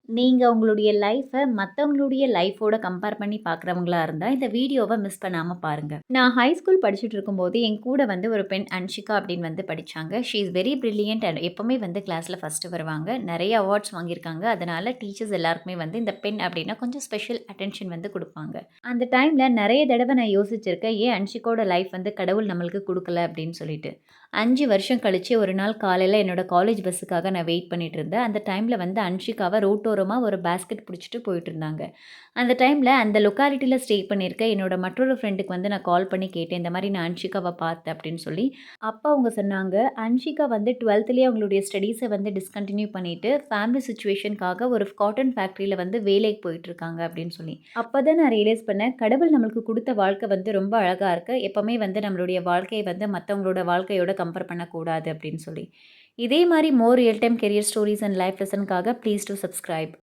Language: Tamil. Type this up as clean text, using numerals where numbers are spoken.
நீங்க உங்களுடைய லைஃப்ப மத்தவங்களுடைய லைஃப்போட கம்பேர் பண்ணி பார்க்குறவங்களா இருந்தா, இந்த வீடியோவ மிஸ் பண்ணாம பாருங்க. நான் ஹை ஸ்கூல் படிச்சுட்டு இருக்கும்போது, என் கூட வந்து ஒரு பெண் அன்ஷிகா அப்படின்னு வந்து படிச்சாங்க. She is very brilliant and எப்பவுமே வந்து கிளாஸ்ல ஃபர்ஸ்ட் வருவாங்க. நெறைய அவார்ட்ஸ் வாங்கியிருக்காங்க. அதனால டீச்சர்ஸ் எல்லாருக்குமே வந்து இந்த பெண் அப்படின்னா கொஞ்சம் ஸ்பெஷல் அட்டென்ஷன் வந்து குடுப்பாங்க. அந்த டைம்ல நெறைய தடவ நான் யோசிச்சிருக்கேன். ஏன் அன்ஷிகாவோட லைஃப் வந்து கடவுள் நம்மளுக்கு குடுக்கல அப்படின்னு சொல்லிட்டு. 5 வருஷம் கழிச்சு ஒரு நாள் காலையில என்னோட காலேஜ் பஸ்ஸுக்காக நான் வெயிட் பண்ணிட்டு இருந்தேன். அந்த டைம்ல வந்து அன்ஷிகாவ ரோட்டோரமா ஒரு பாஸ்கெட் புடிச்சிட்டு போயிட்டுருந்தாங்க. அந்த டைம்ல அந்த லொக்காலிட்டில ஸ்டே பண்ணியிருக்க என்னோட மற்றொரு ஃப்ரெண்டுக்கு வந்து நான் கால் பண்ணி கேட்டேன். இந்த மாரி நான் அன்ஷிகாவ பார்த்தேன் அப்படின்னு சொல்லி. அப்ப அவங்க சொன்னாங்க, "அன்ஷிகா வந்து 12லேயே அவங்களுடைய ஸ்டடீஸ வந்து டிஸ்கன்டின்யூ பண்ணிட்டு, ஃபேமிலி சிச்சுவேஷனுக்காக ஒரு காட்டன் ஃபேக்டரியில வந்து வேலைக்கு போயிட்டுருக்காங்க" அப்படின்னு சொல்லி. அப்பதான் நான் ரியலைஸ் பண்ணேன், கடவுள் நம்மளுக்கு குடுத்த வாழ்க்கை வந்து ரொம்ப அழகா இருக்கு. எப்பவுமே வந்து நம்மளுடைய வாழ்க்கைய வந்து மத்தவங்களோட வாழ்க்கையோட கம்பேர் பண்ணக்கூடாது அப்படின்னு சொல்லி. இதே மாரி more real time career stories and life லெசன்க்காக ப்ளீஸ் டூ சப்ஸ்கிரைப்.